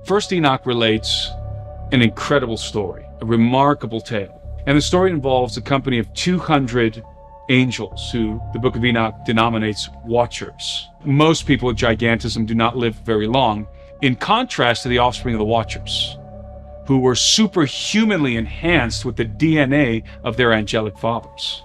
First Enoch relates an incredible story, a remarkable tale. And the story involves a company of 200 angels who the Book of Enoch denominates watchers. Most people with gigantism do not live very long, in contrast to the offspring of the watchers, who were superhumanly enhanced with the DNA of their angelic fathers.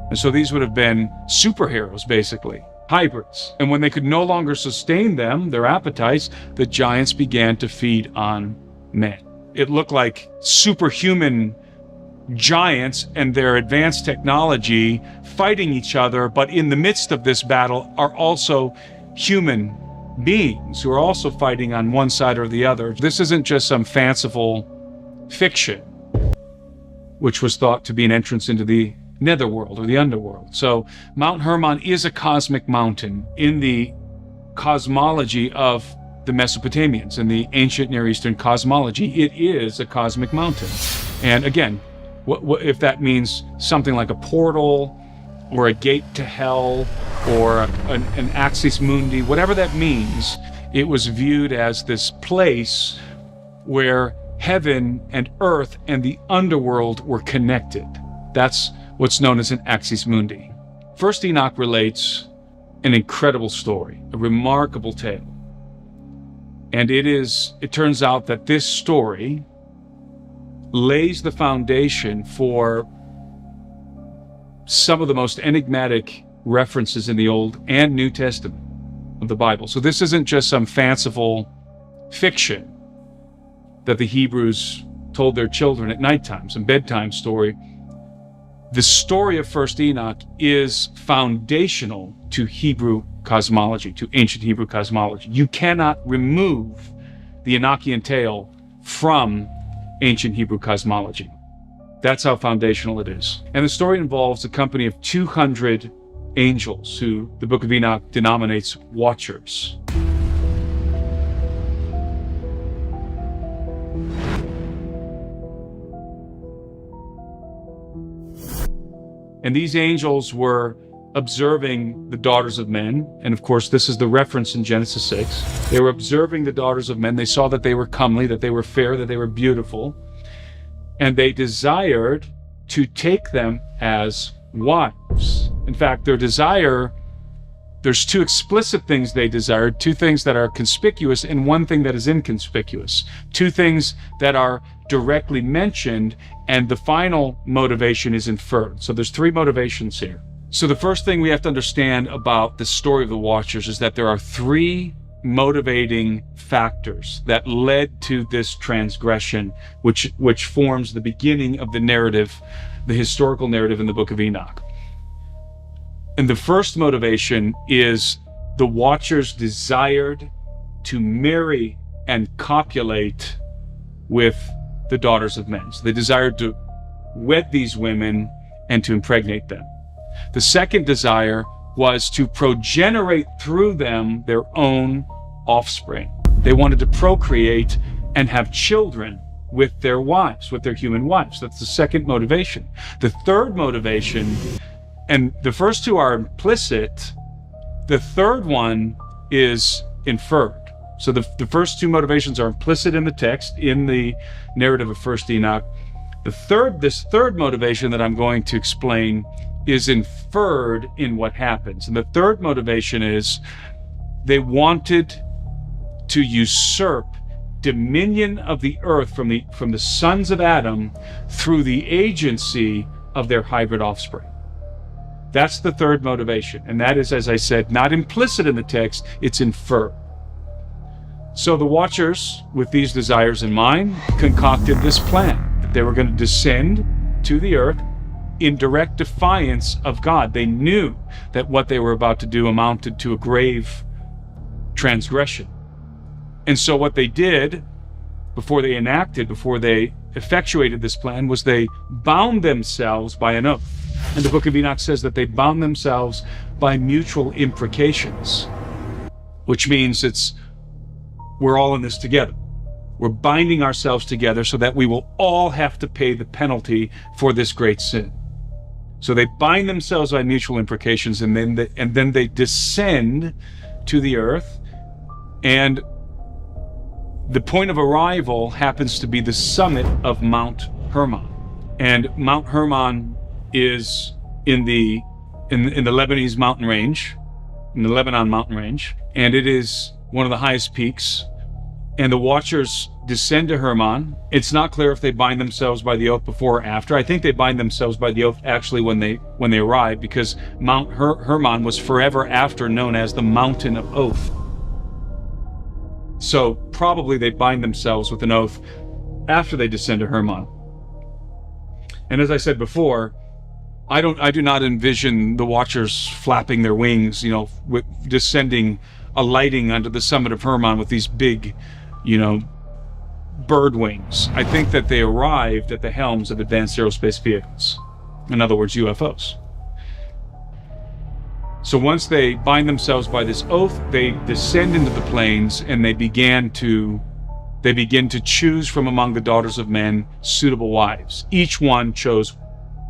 And so these would have been superheroes, basically, hybrids. And when they could no longer sustain them, their appetites, the giants began to feed on men. It looked like superhuman giants and their advanced technology fighting each other, but in the midst of this battle are also human beings who are also fighting on one side or the other. This isn't just some fanciful fiction, which was thought to be an entrance into the netherworld or the underworld. So Mount Hermon is a cosmic mountain in the cosmology of the Mesopotamians, in the ancient Near Eastern cosmology. It is a cosmic mountain. And again, what if that means something like a portal or a gate to hell or an axis mundi, whatever that means, it was viewed as this place where heaven and earth and the underworld were connected. That's what's known as an axis mundi. First Enoch relates an incredible story, a remarkable tale. And it turns out that this story lays the foundation for some of the most enigmatic references in the Old and New Testament of the Bible. So this isn't just some fanciful fiction that the Hebrews told their children at nighttime, some bedtime story. The story of First Enoch is foundational to Hebrew cosmology, to ancient Hebrew cosmology. You cannot remove the Enochian tale from ancient Hebrew cosmology. That's how foundational it is. And the story involves a company of 200 angels who the Book of Enoch denominates watchers. And these angels were observing the daughters of men. And of course, this is the reference in Genesis 6. They were observing the daughters of men. They saw that they were comely, that they were fair, that they were beautiful. And they desired to take them as wives. In fact, their desire, there's two explicit things they desired, two things that are conspicuous and one thing that is inconspicuous. Two things that are directly mentioned, and the final motivation is inferred. So there's three motivations here. So the first thing we have to understand about the story of the Watchers is that there are three motivating factors that led to this transgression, which forms the beginning of the narrative, the historical narrative in the Book of Enoch. And the first motivation is the Watchers desired to marry and copulate with the daughters of men. So they desired to wed these women and to impregnate them. The second desire was to progenerate through them their own offspring. They wanted to procreate and have children with their wives, with their human wives. That's the second motivation. The third motivation, and the first two are implicit, the third one is inferred. So the first two motivations are implicit in the text, in the narrative of First Enoch. This third motivation that I'm going to explain is inferred in what happens. And the third motivation is they wanted to usurp dominion of the earth from the sons of Adam through the agency of their hybrid offspring. That's the third motivation. And that is, as I said, not implicit in the text, it's inferred. So the Watchers, with these desires in mind, concocted this plan that they were going to descend to the earth in direct defiance of God. They knew that what they were about to do amounted to a grave transgression. And so what they did before they effectuated this plan was they bound themselves by an oath. And the Book of Enoch says that they bound themselves by mutual imprecations, which means we're all in this together. We're binding ourselves together so that we will all have to pay the penalty for this great sin. So they bind themselves by mutual imprecations, and then they descend to the earth. And The point of arrival happens to be the summit of Mount Hermon. And Mount Hermon is in the Lebanese mountain range, in the Lebanon mountain range, and it is one of the highest peaks. And the watchers descend to Hermon. It's not clear if they bind themselves by the oath before or after. I think they bind themselves by the oath actually when they arrive, because Mount Hermon was forever after known as the Mountain of Oath. So probably they bind themselves with an oath after they descend to Hermon. And as I said before, I do not envision the watchers flapping their wings, with descending, alighting onto the summit of Hermon with these big, bird wings. I think that they arrived at the helms of advanced aerospace vehicles. In other words, UFOs. So once they bind themselves by this oath, they descend into the plains and they begin to choose from among the daughters of men suitable wives. Each one chose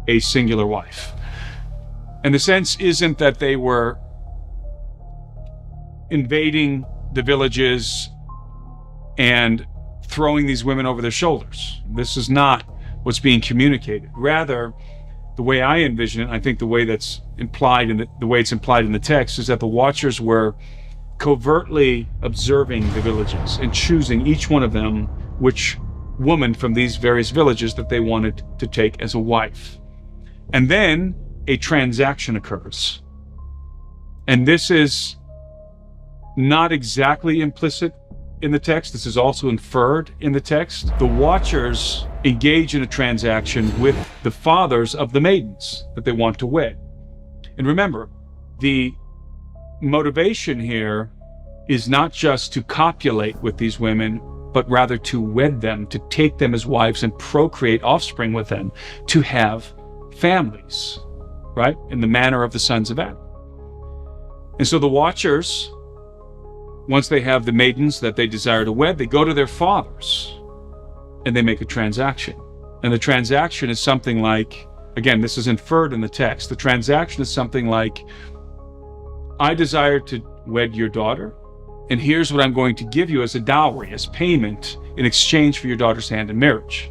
a singular wife. And the sense isn't that they were invading the villages and throwing these women over their shoulders. This is not what's being communicated. Rather, the way I envision it, I think the way that's implied in the way it's implied in the text, is that the watchers were covertly observing the villages and choosing each one of them which woman from these various villages that they wanted to take as a wife. And then a transaction occurs. And this is not exactly implicit in the text. This is also inferred in the text. The watchers engage in a transaction with the fathers of the maidens that they want to wed. And remember, the motivation here is not just to copulate with these women, but rather to wed them, to take them as wives and procreate offspring with them, to have families, right? In the manner of the sons of Adam. And so the watchers, once they have the maidens that they desire to wed, they go to their fathers and they make a transaction. And the transaction is something like, again, this is inferred in the text. The transaction is something like, I desire to wed your daughter, and here's what I'm going to give you as a dowry, as payment in exchange for your daughter's hand in marriage.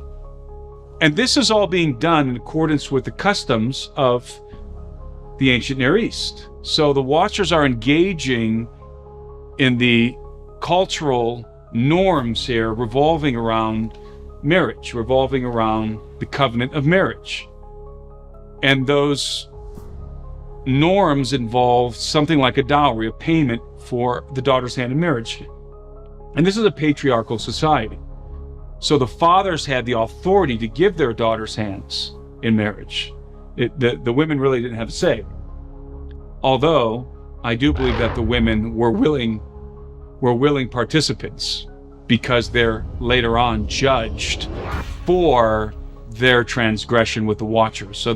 And this is all being done in accordance with the customs of the ancient Near East. So the watchers are engaging in the cultural norms here revolving around marriage, revolving around the covenant of marriage. And those norms involve something like a dowry, a payment for the daughter's hand in marriage. And this is a patriarchal society. So the fathers had the authority to give their daughters hands in marriage. The women really didn't have a say. Although I do believe that the women were willing participants, because they're later on judged for their transgression with the watchers. So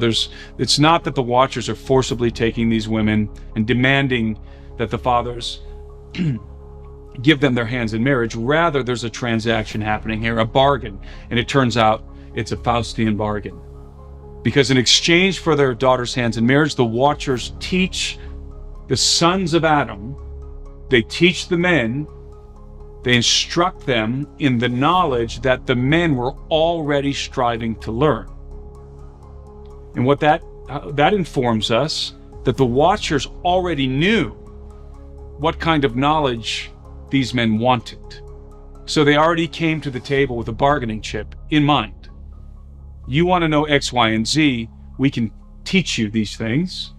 it's not that the watchers are forcibly taking these women and demanding that the fathers give them their hands in marriage. Rather, there's a transaction happening here, a bargain. And it turns out it's a Faustian bargain. Because in exchange for their daughters' hands in marriage, the watchers teach the sons of Adam, they teach the men, they instruct them in the knowledge that the men were already striving to learn. And what that informs us, that the watchers already knew what kind of knowledge these men wanted. So they already came to the table with a bargaining chip in mind. You want to know X, Y, and Z, we can teach you these things,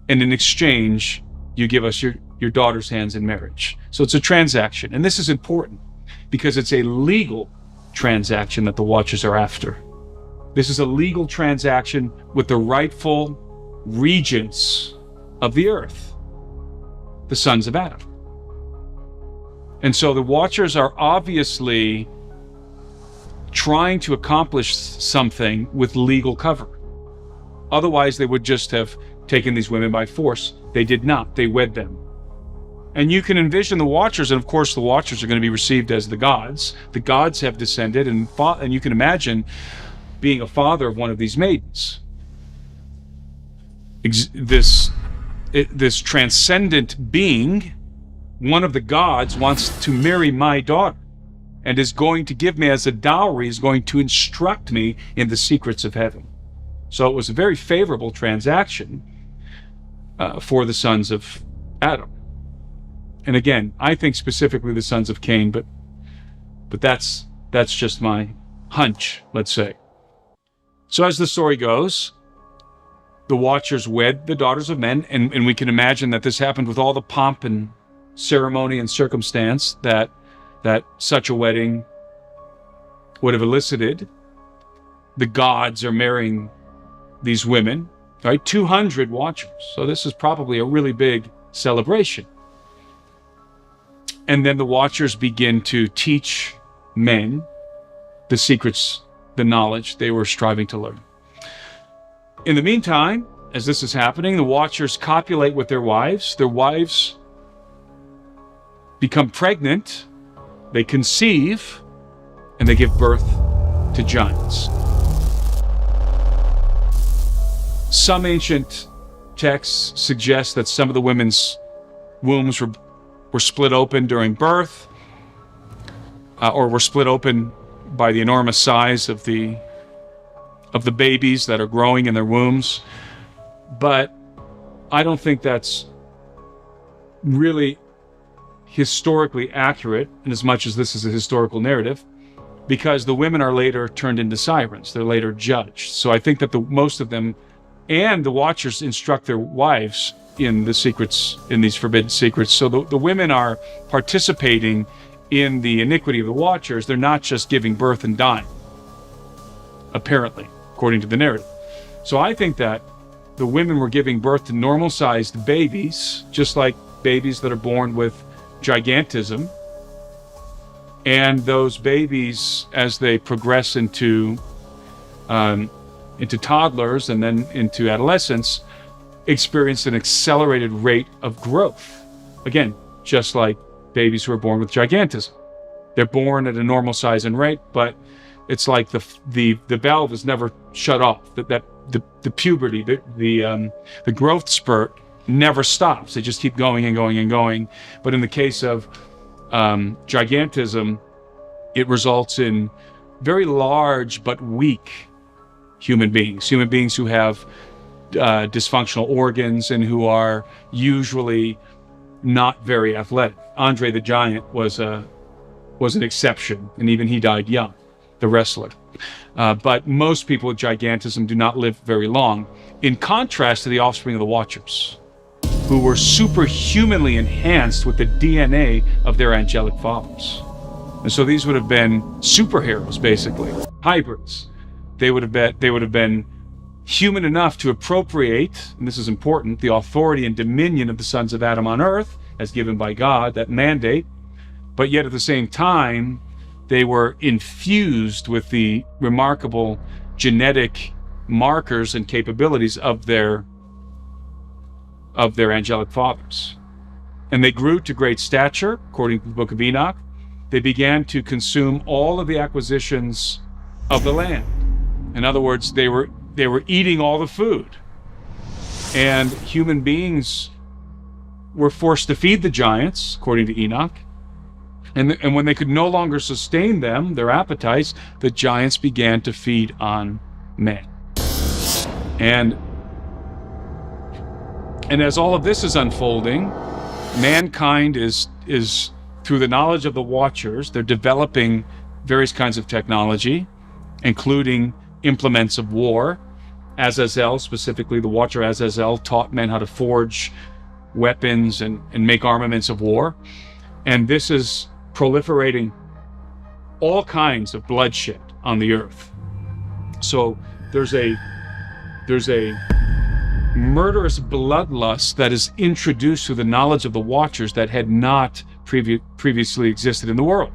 and in exchange, you give us your daughter's hands in marriage. So it's a transaction. And this is important because it's a legal transaction that the watchers are after. This is a legal transaction with the rightful regents of the earth, the sons of Adam. And so the watchers are obviously trying to accomplish something with legal cover. Otherwise, they would just have taken these women by force. They did not. They wed them. And you can envision the watchers, and of course the watchers are going to be received as the gods. The gods have descended, and you can imagine being a father of one of these maidens. This transcendent being, one of the gods, wants to marry my daughter. and is going to give me as a dowry, is going to instruct me in the secrets of heaven. So it was a very favorable transaction for the sons of Adam. And again, I think specifically the sons of Cain, but that's just my hunch, let's say. So as the story goes, the Watchers wed the daughters of men, and we can imagine that this happened with all the pomp and ceremony and circumstance that such a wedding would have elicited. The gods are marrying these women, right? 200 Watchers. So this is probably a really big celebration. And then the Watchers begin to teach men the secrets, the knowledge they were striving to learn. In the meantime, as this is happening, the Watchers copulate with their wives. Their wives become pregnant, they conceive, and they give birth to giants. Some ancient texts suggest that some of the women's wombs were split open during birth, or were split open by the enormous size of the babies that are growing in their wombs. But I don't think that's really historically accurate, in as much as this is a historical narrative, because the women are later turned into sirens. They're later judged. So I think that most of them and the Watchers instruct their wives in the secrets, in these forbidden secrets. So the women are participating in the iniquity of the Watchers. They're not just giving birth and dying, apparently, according to the narrative. So I think that the women were giving birth to normal-sized babies, just like babies that are born with gigantism. And those babies, as they progress into toddlers and then into adolescence, experience an accelerated rate of growth. Again, just like babies who are born with gigantism. They're born at a normal size and rate, but it's like the valve is never shut off. The puberty, the growth spurt never stops. They just keep going and going and going. But in the case of gigantism, it results in very large but weak human beings who have dysfunctional organs and who are usually not very athletic. Andre the Giant was an exception, and even he died young, the wrestler. But most people with gigantism do not live very long, in contrast to the offspring of the Watchers, who were superhumanly enhanced with the DNA of their angelic fathers. And so these would have been superheroes, basically, hybrids. They would have been human enough to appropriate, and this is important, the authority and dominion of the sons of Adam on earth, as given by God, that mandate, but yet at the same time, they were infused with the remarkable genetic markers and capabilities of their angelic fathers. And they grew to great stature, according to the Book of Enoch. They began to consume all of the acquisitions of the land. In other words, they were eating all the food. And human beings were forced to feed the giants, according to Enoch. And when they could no longer sustain them, their appetites, the giants began to feed on men. And as all of this is unfolding, mankind is through the knowledge of the Watchers, they're developing various kinds of technology, including implements of war. Azazel, specifically the Watcher Azazel, taught men how to forge weapons and make armaments of war. And this is proliferating all kinds of bloodshed on the earth. So there's a murderous bloodlust that is introduced through the knowledge of the Watchers that had not previously existed in the world.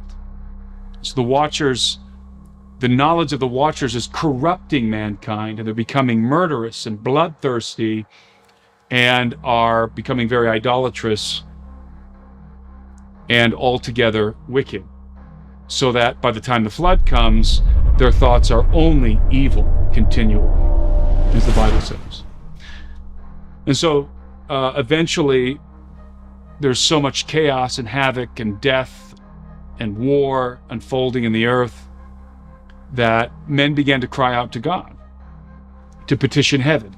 So the knowledge of the Watchers is corrupting mankind, and they're becoming murderous and bloodthirsty and are becoming very idolatrous and altogether wicked, so that by the time the flood comes, their thoughts are only evil continually, as the Bible says. And so eventually there's so much chaos and havoc and death and war unfolding in the earth, that men began to cry out to God, to petition heaven.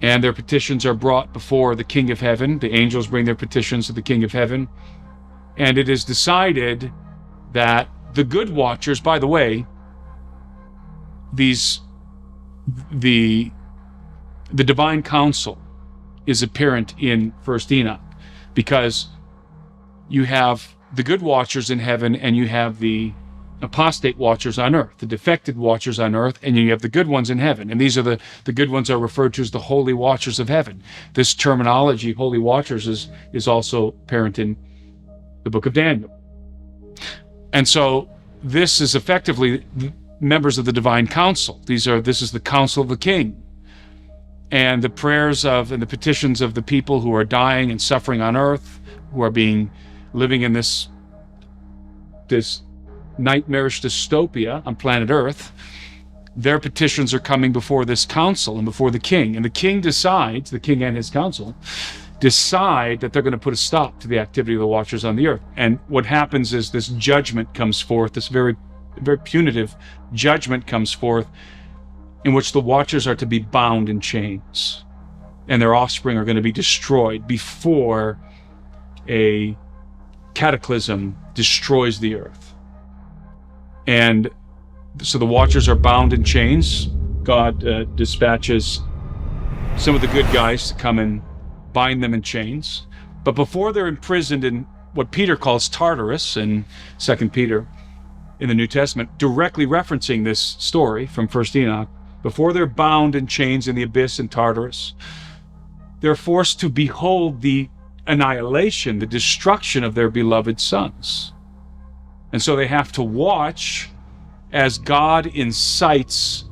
And their petitions are brought before the King of Heaven. The angels bring their petitions to the King of Heaven. And it is decided that the good watchers, by the way, the divine council is apparent in First Enoch, because you have the good watchers in heaven and you have the apostate watchers on earth, the defected watchers on earth, and you have the good ones in heaven. And these are the good ones are referred to as the holy watchers of heaven. This terminology, holy watchers, is also apparent in the book of Daniel. And so this is effectively members of the divine council. This is the council of the king. And the prayers of and the petitions of the people who are dying and suffering on earth, who are living in this nightmarish dystopia on planet Earth, their petitions are coming before this council and before the king. And the king decides, the king and his council, decide that they're going to put a stop to the activity of the watchers on the earth. And what happens is this judgment comes forth, this very, very punitive judgment comes forth, in which the watchers are to be bound in chains, and their offspring are going to be destroyed before a cataclysm destroys the earth. And so the watchers are bound in chains. God dispatches some of the good guys to come and bind them in chains. But before they're imprisoned in what Peter calls Tartarus in 2 Peter in the New Testament, directly referencing this story from 1 Enoch, before they're bound in chains in the abyss in Tartarus, they're forced to behold the annihilation, the destruction of their beloved sons. And so they have to watch as God incites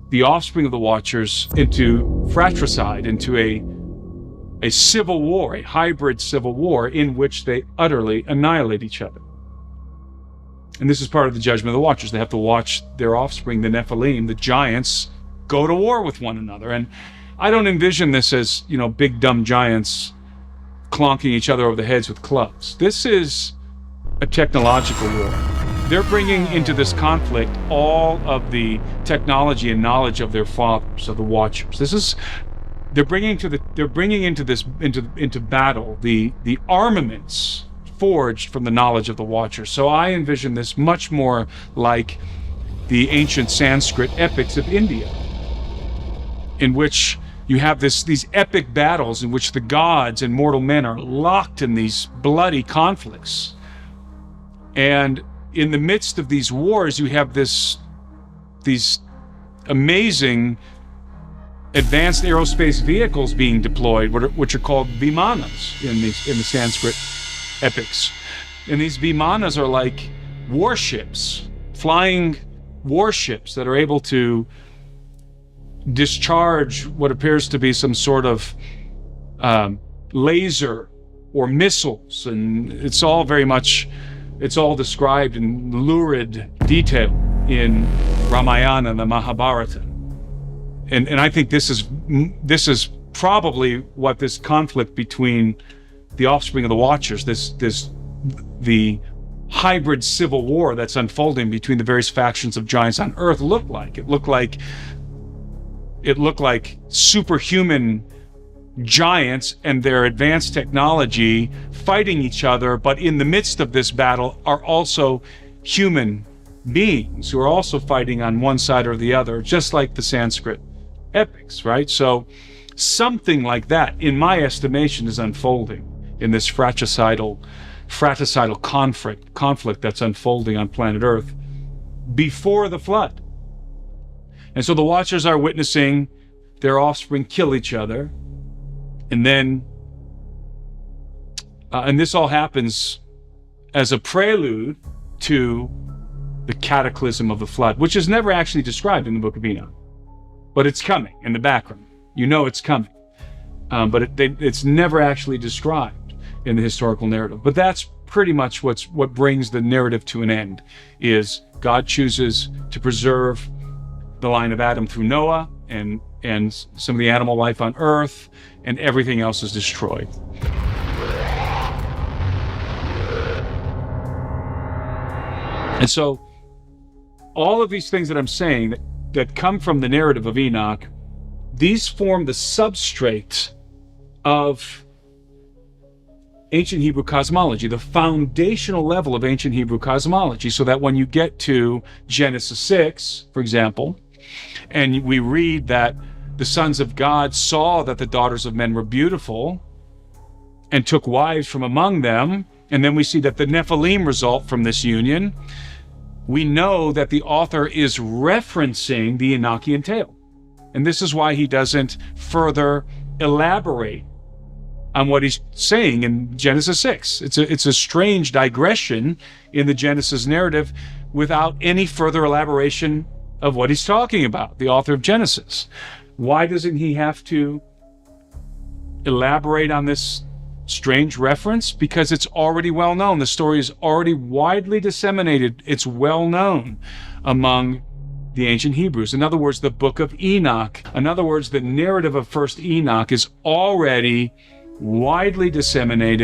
the offspring of the watchers into fratricide, into a civil war, a hybrid civil war in which they utterly annihilate each other. And this is part of the judgment of the watchers. They have to watch their offspring, the Nephilim, the giants, go to war with one another. And I don't envision this as, big dumb giants clonking each other over the heads with clubs. This is a technological war. They're bringing into this conflict all of the technology and knowledge of their fathers, of the watchers. They're bringing into battle the armaments forged from the knowledge of the watchers. So I envision this much more like the ancient Sanskrit epics of India, in which you have these epic battles in which the gods and mortal men are locked in these bloody conflicts. And in the midst of these wars, you have these amazing advanced aerospace vehicles being deployed, which are called vimanas in the Sanskrit epics. And these vimanas are like warships, flying warships that are able to discharge what appears to be some sort of laser or missiles. And it's all described in lurid detail in Ramayana and the Mahabharata. And I think this is probably what this conflict between the offspring of the watchers, the hybrid civil war that's unfolding between the various factions of giants on Earth looked like. It looked like superhuman giants and their advanced technology fighting each other, but in the midst of this battle are also human beings who are also fighting on one side or the other, just like the Sanskrit epics, right? So something like that, in my estimation, is unfolding in this fratricidal conflict that's unfolding on planet Earth before the flood. And so the watchers are witnessing their offspring kill each other. And then, and this all happens as a prelude to the cataclysm of the flood, which is never actually described in the Book of Enoch. But it's coming in the background. It's coming. But it's never actually described in the historical narrative. But that's pretty much what brings the narrative to an end, is God chooses to preserve the line of Adam through Noah and some of the animal life on earth, and everything else is destroyed. And so all of these things that I'm saying that come from the narrative of Enoch, these form the substrate of ancient Hebrew cosmology, the foundational level of ancient Hebrew cosmology, so that when you get to Genesis 6, for example, and we read that the sons of God saw that the daughters of men were beautiful and took wives from among them, and then we see that the Nephilim result from this union, we know that the author is referencing the Enochian tale. And this is why he doesn't further elaborate on what he's saying in Genesis 6. It's a strange digression in the Genesis narrative without any further elaboration of what he's talking about, the author of Genesis. Why doesn't he have to elaborate on this strange reference? Because it's already well known. The story is already widely disseminated. It's well known among the ancient Hebrews. In other words, the Book of Enoch, in other words, the narrative of First Enoch is already widely disseminated